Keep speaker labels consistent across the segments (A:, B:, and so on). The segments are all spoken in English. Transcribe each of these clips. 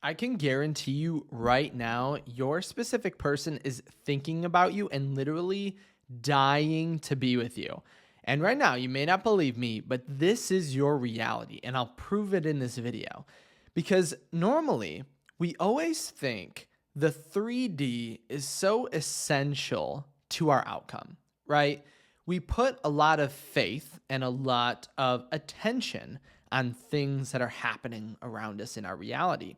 A: I can guarantee you right now, your specific person is thinking about you and literally dying to be with you. And right now, you may not believe me, but this is your reality, and I'll prove it in this video. Because normally, we always think the 3D is so essential to our outcome, right? We put a lot of faith and a lot of attention on things that are happening around us in our reality.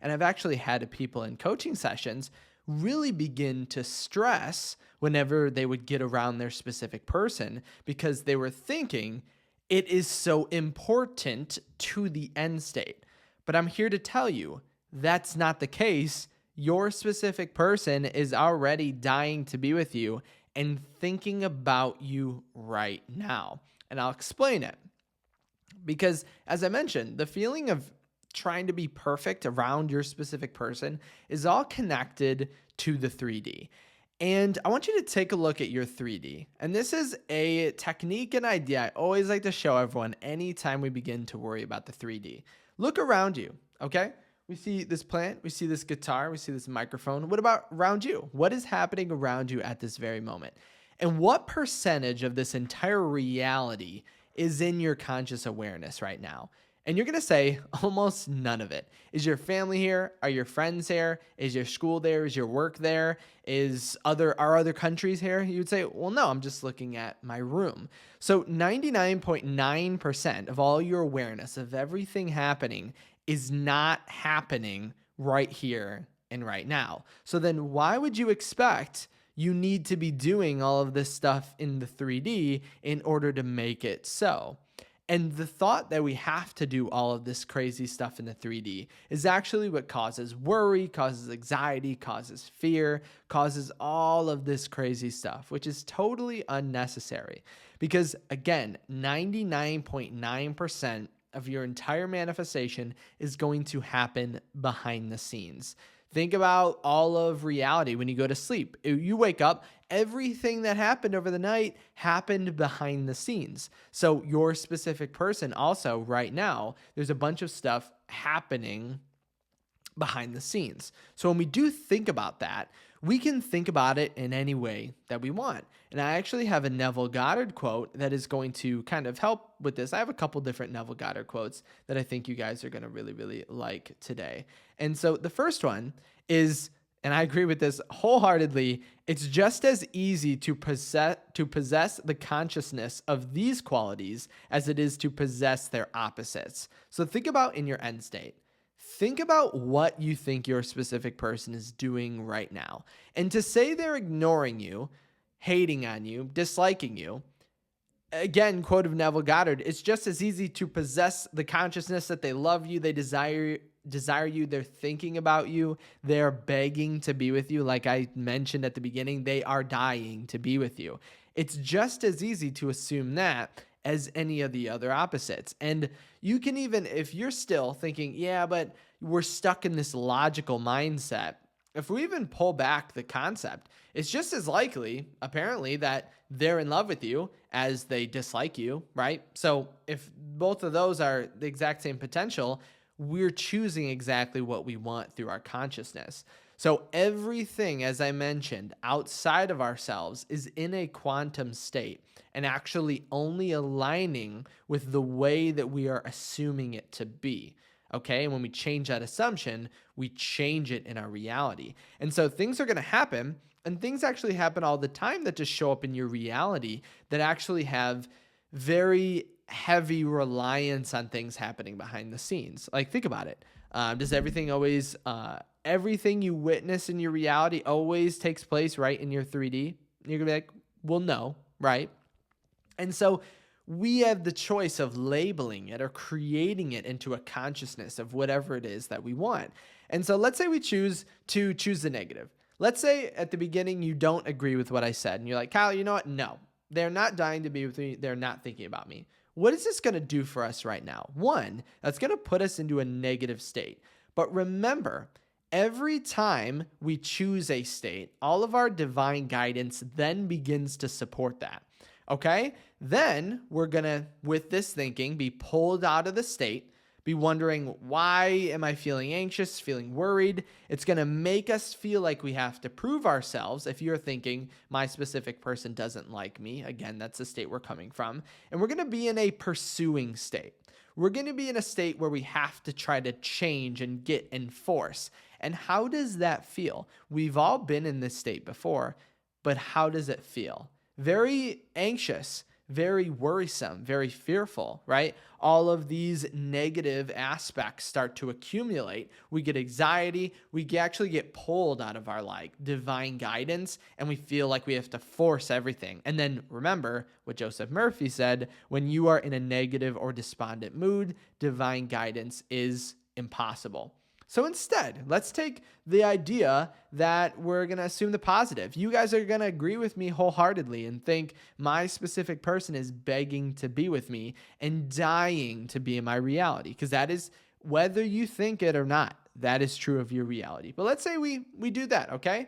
A: And I've actually had people in coaching sessions really begin to stress whenever they would get around their specific person because they were thinking it is so important to the end state. But I'm here to tell you that's not the case. Your specific person is already dying to be with you and thinking about you right now. And I'll explain it. Because as I mentioned, the feeling of trying to be perfect around your specific person is all connected to the 3D. And I want you to take a look at your 3D. And this is a technique and idea I always like to show everyone anytime we begin to worry about the 3D. Look around you, okay? We see this plant, we see this guitar, we see this microphone. What about around you? What is happening around you at this very moment? And what percentage of this entire reality is in your conscious awareness right now? And you're going to say almost none of it. Is your family here? Are your friends here? Is your school there? Is your work there? Are other countries here? You would say, well, no, I'm just looking at my room. So 99.9% of all your awareness of everything happening is not happening right here and right now. So then why would you expect you need to be doing all of this stuff in the 3D in order to make it so? And the thought that we have to do all of this crazy stuff in the 3D is actually what causes worry, causes anxiety, causes fear, causes all of this crazy stuff, which is totally unnecessary. Because again, 99.9% of your entire manifestation is going to happen behind the scenes. Think about all of reality when you go to sleep. You wake up, everything that happened over the night happened behind the scenes. So your specific person also right now, there's a bunch of stuff happening behind the scenes. So when we do think about that, we can think about it in any way that we want. And I actually have a Neville Goddard quote that is going to kind of help with this. I have a couple different Neville Goddard quotes that I think you guys are going to really, really like today. And so the first one is, and I agree with this wholeheartedly, it's just as easy to possess the consciousness of these qualities as it is to possess their opposites. So think about in your end state. Think about what you think your specific person is doing right now. And to say they're ignoring you, hating on you, disliking you, again, quote of Neville Goddard, it's just as easy to possess the consciousness that they love you, they desire you, they're thinking about you, they're begging to be with you. Like I mentioned at the beginning, they are dying to be with you. It's just as easy to assume that as any of the other opposites. And you can even, if you're still thinking, yeah, but we're stuck in this logical mindset, if we even pull back the concept, it's just as likely, apparently, that they're in love with you as they dislike you, right? So if both of those are the exact same potential, we're choosing exactly what we want through our consciousness. So everything, as I mentioned, outside of ourselves is in a quantum state and actually only aligning with the way that we are assuming it to be. Okay, and when we change that assumption, we change it in our reality. And so things are going to happen, and things actually happen all the time that just show up in your reality that actually have very heavy reliance on things happening behind the scenes. Like, think about it. Does everything always, everything you witness in your reality always takes place right in your 3D? You're going to be like, well, no, right? And so we have the choice of labeling it or creating it into a consciousness of whatever it is that we want. And so let's say we choose the negative. Let's say at the beginning you don't agree with what I said and you're like, Kyle, you know what? No, they're not dying to be with me. They're not thinking about me. What is this going to do for us right now? One, that's going to put us into a negative state. But remember, every time we choose a state, all of our divine guidance then begins to support that. Okay? Then we're going to, with this thinking, be pulled out of the state be wondering, why am I feeling anxious, feeling worried? It's going to make us feel like we have to prove ourselves. If you're thinking, my specific person doesn't like me, again, that's the state we're coming from. And we're going to be in a pursuing state. We're going to be in a state where we have to try to change and get and force. And how does that feel? We've all been in this state before, but how does it feel? Very anxious, very worrisome, very fearful, right? All of these negative aspects start to accumulate. We get anxiety. We actually get pulled out of our divine guidance, and we feel like we have to force everything. And then remember what Joseph Murphy said, when you are in a negative or despondent mood, divine guidance is impossible. So instead, let's take the idea that we're going to assume the positive. You guys are going to agree with me wholeheartedly and think my specific person is begging to be with me and dying to be in my reality, because that is, whether you think it or not, that is true of your reality. But let's say we do that, okay?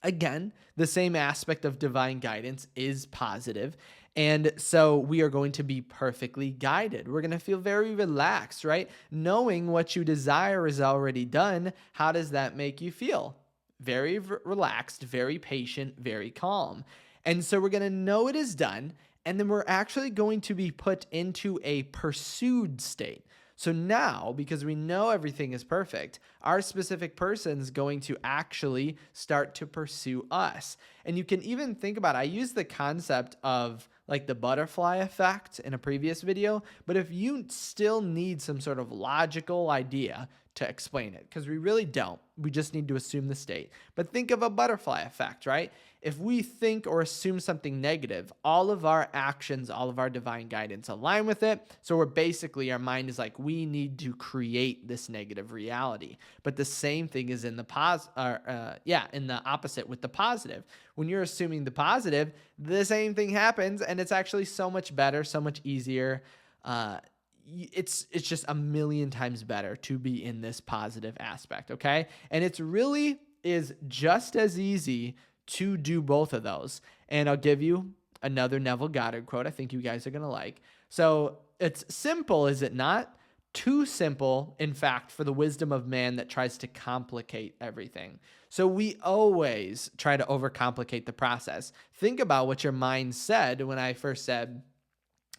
A: Again, the same aspect of divine guidance is positive. And so we are going to be perfectly guided. We're going to feel very relaxed, right? Knowing what you desire is already done. How does that make you feel? Very relaxed, very patient, very calm. And so we're going to know it is done. And then we're actually going to be put into a pursued state. So now, because we know everything is perfect, our specific person is going to actually start to pursue us. And you can even think about, I use the concept of the butterfly effect in a previous video, but if you still need some sort of logical idea to explain it, because we really don't, we just need to assume the state. But think of a butterfly effect, right? If we think or assume something negative, all of our actions, all of our divine guidance align with it. So we're basically, our mind is like, we need to create this negative reality. But the same thing is in the in the opposite with the positive. When you're assuming the positive, the same thing happens, and it's actually so much better, so much easier. It's just a million times better to be in this positive aspect, okay? And it's really is just as easy to do both of those. And I'll give you another Neville Goddard quote I think you guys are going to like. So it's simple, is it not? Too simple, in fact, for the wisdom of man that tries to complicate everything. So we always try to overcomplicate the process. Think about what your mind said when I first said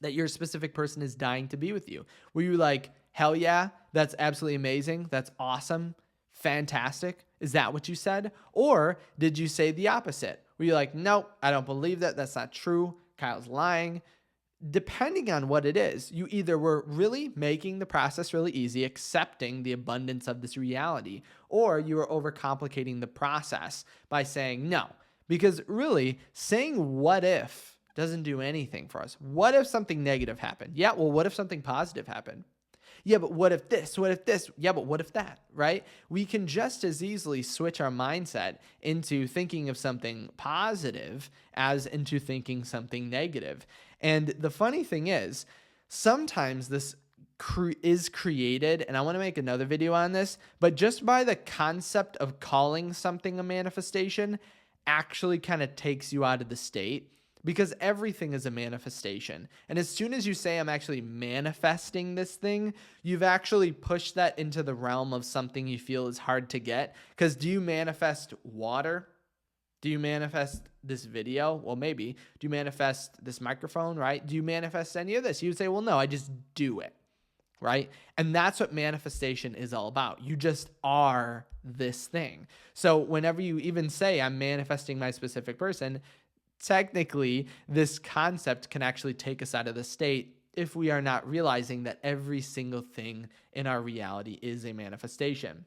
A: that your specific person is dying to be with you. Were you like, hell yeah, that's absolutely amazing, that's awesome, fantastic? Is that what you said? Or did you say the opposite? Were you like, nope, I don't believe that, that's not true, Kyle's lying? Depending on what it is, you either were really making the process really easy, accepting the abundance of this reality, or you were overcomplicating the process by saying no. Because really, saying what if doesn't do anything for us. What if something negative happened? Yeah, well, what if something positive happened? Yeah, but what if this? What if this? Yeah, but what if that, right? We can just as easily switch our mindset into thinking of something positive as into thinking something negative. And the funny thing is, sometimes this is created, and I want to make another video on this, but just by the concept of calling something a manifestation actually kind of takes you out of the state. Because everything is a manifestation. And as soon as you say, I'm actually manifesting this thing, you've actually pushed that into the realm of something you feel is hard to get. Because do you manifest water? Do you manifest this video? Well, maybe. Do you manifest this microphone, right? Do you manifest any of this? You would say, well, no, I just do it, right? And that's what manifestation is all about. You just are this thing. So whenever you even say, I'm manifesting my specific person, technically, this concept can actually take us out of the state if we are not realizing that every single thing in our reality is a manifestation.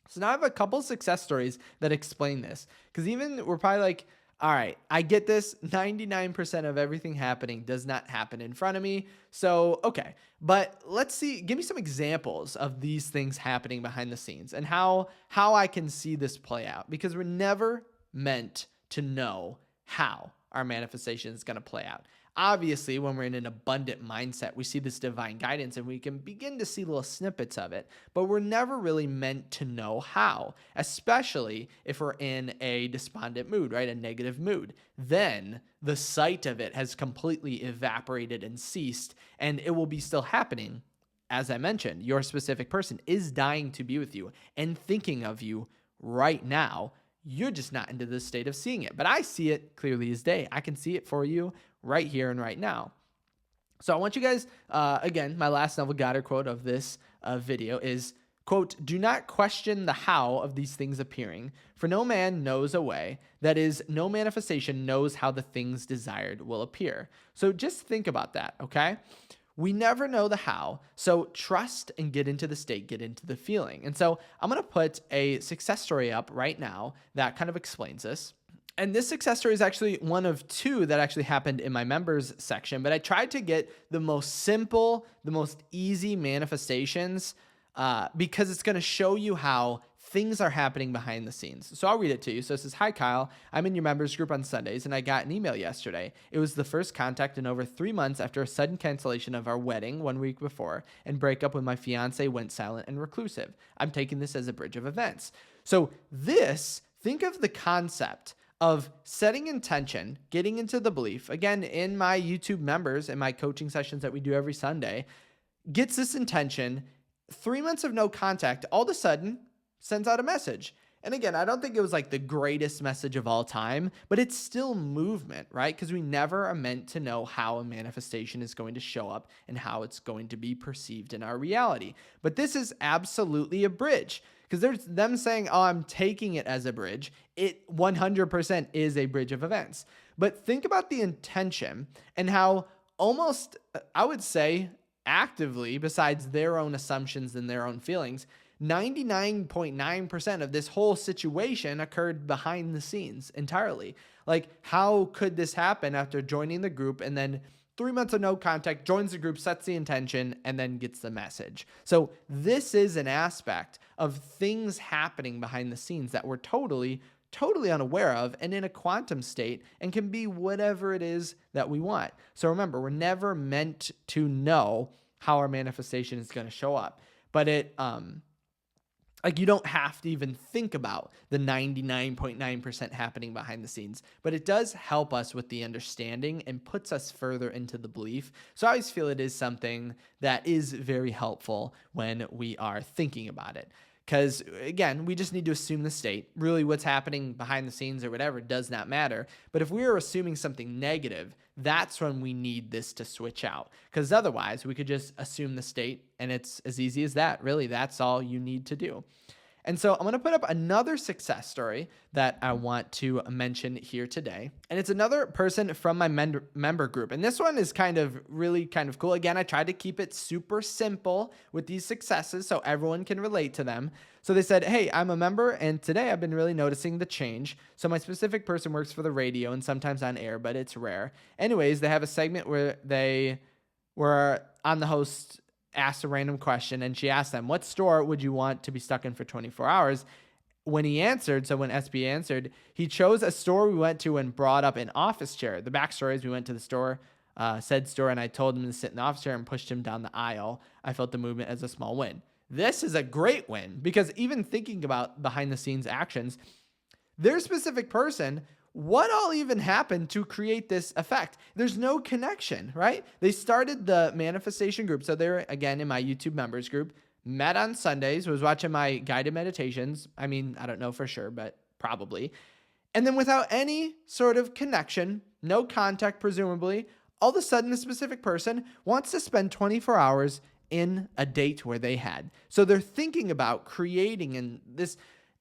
A: So now I have a couple success stories that explain this, because even we're probably like, all right, I get this, 99% of everything happening does not happen in front of me. So, okay, but let's see, give me some examples of these things happening behind the scenes and how I can see this play out, because we're never meant to know how our manifestation is going to play out. Obviously, when we're in an abundant mindset, we see this divine guidance and we can begin to see little snippets of it, but we're never really meant to know how, especially if we're in a despondent mood, right? A negative mood. Then the sight of it has completely evaporated and ceased, and it will be still happening as I mentioned, your specific person is dying to be with you and thinking of you right now. You're just not into the state of seeing it. But I see it clearly as day. I can see it for you right here and right now. So I want you guys, again, my last Neville Goddard quote of this video is, quote, "Do not question the how of these things appearing, for no man knows a way, that is, no manifestation knows how the things desired will appear." So just think about that, okay? We never know the how, so trust and get into the state, get into the feeling. And so I'm going to put a success story up right now that kind of explains this. And this success story is actually one of two that actually happened in my members section, but I tried to get the most simple, the most easy manifestations because it's going to show you how things are happening behind the scenes. So I'll read it to you. So it says, "Hi, Kyle. I'm in your members group on Sundays, and I got an email yesterday. It was the first contact in over 3 months after a sudden cancellation of our wedding 1 week before and breakup when my fiance went silent and reclusive. I'm taking this as a bridge of events." So think of the concept of setting intention, getting into the belief. Again, in my YouTube members and my coaching sessions that we do every Sunday, gets this intention. 3 months of no contact, all of a sudden sends out a message. And again, I don't think it was like the greatest message of all time, but it's still movement, right? Because we never are meant to know how a manifestation is going to show up and how it's going to be perceived in our reality. But this is absolutely a bridge, because there's them saying, "Oh, I'm taking it as a bridge." It 100% is a bridge of events. But think about the intention and how almost, I would say, actively, besides their own assumptions and their own feelings, 99.9% of this whole situation occurred behind the scenes entirely. Like, how could this happen after joining the group and then 3 months of no contact, joins the group, sets the intention, and then gets the message? So this is an aspect of things happening behind the scenes that we're totally unaware of and in a quantum state and can be whatever it is that we want. So remember, we're never meant to know how our manifestation is going to show up, but you don't have to even think about the 99.9% happening behind the scenes, but it does help us with the understanding and puts us further into the belief. So I always feel it is something that is very helpful when we are thinking about it. Because again, we just need to assume the state. Really, what's happening behind the scenes or whatever does not matter. But if we are assuming something negative, that's when we need this to switch out. Because otherwise, we could just assume the state, and it's as easy as that. Really, that's all you need to do. And so I'm going to put up another success story that I want to mention here today. And it's another person from my member group. And this one is really kind of cool. Again, I tried to keep it super simple with these successes so everyone can relate to them. So they said, "Hey, I'm a member, and today I've been really noticing the change. So my specific person works for the radio and sometimes on air, but it's rare. Anyways, they have a segment where they were on the host asked a random question, and she asked them, 'What store would you want to be stuck in for 24 hours?' When he answered, so when SB answered, he chose a store we went to and brought up an office chair. The backstory is we went to the store, said store, and I told him to sit in the office chair and pushed him down the aisle. I felt the movement as a small win." This is a great win, because even thinking about behind the scenes actions, their specific person, what all even happened to create this effect? There's no connection, right? They started the manifestation group. So they're, again, in my YouTube members group, met on Sundays, was watching my guided meditations. I mean, I don't know for sure, but probably. And then without any sort of connection, no contact, presumably, all of a sudden a specific person wants to spend 24 hours in a date where they had. So they're thinking about creating in this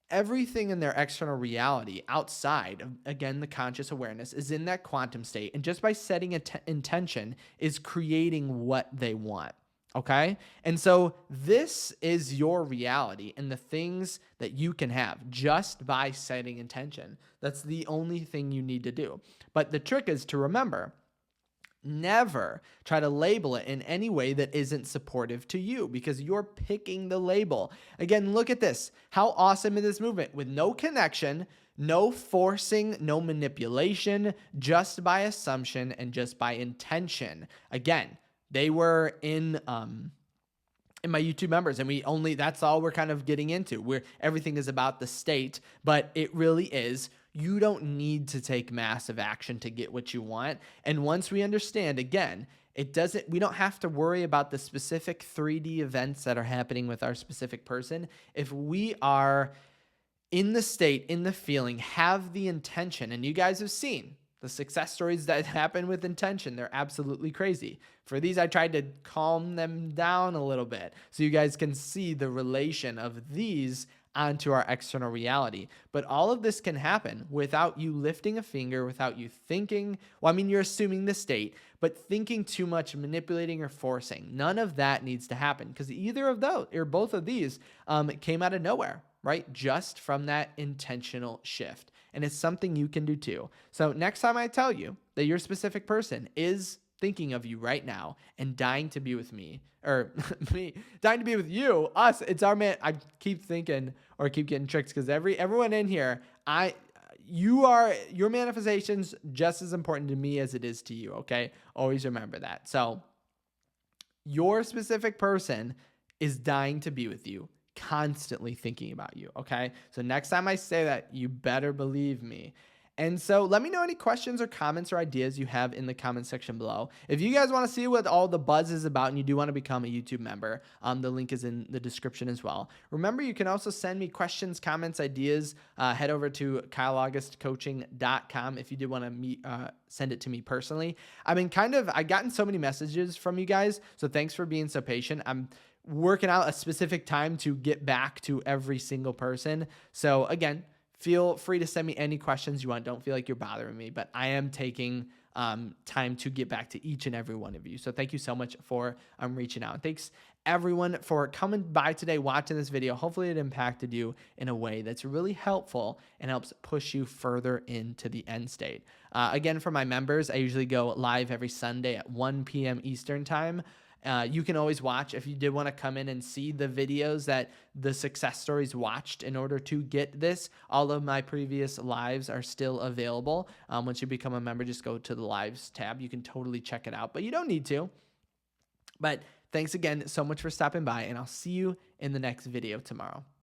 A: everything in their external reality outside of, again, the conscious awareness is in that quantum state. And just by setting intention is creating what they want. Okay. And so this is your reality and the things that you can have just by setting intention. That's the only thing you need to do. But the trick is to remember, never try to label it in any way that isn't supportive to you, because you're picking the label. Again, look at this. How awesome is this movement with no connection, no forcing, no manipulation, just by assumption and just by intention. Again, they were in my YouTube members, and that's all we're kind of getting into, where everything is about the state, but it really is. You don't need to take massive action to get what you want. And once we understand, again, We don't have to worry about the specific 3D events that are happening with our specific person. If we are in the state, in the feeling, have the intention, and you guys have seen the success stories that happen with intention. They're absolutely crazy. For these, I tried to calm them down a little bit so you guys can see the relation of these onto our external reality. But all of this can happen without you lifting a finger, without you thinking. Well, I mean, you're assuming the state, but thinking too much, manipulating or forcing. None of that needs to happen because either of those or both of these came out of nowhere, right? Just from that intentional shift. And it's something you can do too. So next time I tell you that your specific person is thinking of you right now and dying to be with me, or me dying to be with you, us, it's our man. I keep thinking or keep getting tricked because everyone in here, your manifestation's just as important to me as it is to you. Okay. Always remember that. So your specific person is dying to be with you, constantly thinking about you. Okay. So next time I say that, you better believe me. And so let me know any questions or comments or ideas you have in the comment section below. If you guys want to see what all the buzz is about and you do want to become a YouTube member, the link is in the description as well. Remember, you can also send me questions, comments, ideas. Head over to kyleaugustcoaching.com if you did want to send it to me personally. I've gotten so many messages from you guys, so thanks for being so patient. I'm working out a specific time to get back to every single person. So again, feel free to send me any questions you want. Don't feel like you're bothering me, but I am taking time to get back to each and every one of you. So thank you so much for reaching out. Thanks everyone for coming by today, watching this video. Hopefully it impacted you in a way that's really helpful and helps push you further into the end state. Again, for my members, I usually go live every Sunday at 1 p.m. Eastern time. You can always watch if you did want to come in and see the videos that the success stories watched in order to get this. All of my previous lives are still available. Once you become a member, just go to the lives tab. You can totally check it out, but you don't need to. But thanks again so much for stopping by, and I'll see you in the next video tomorrow.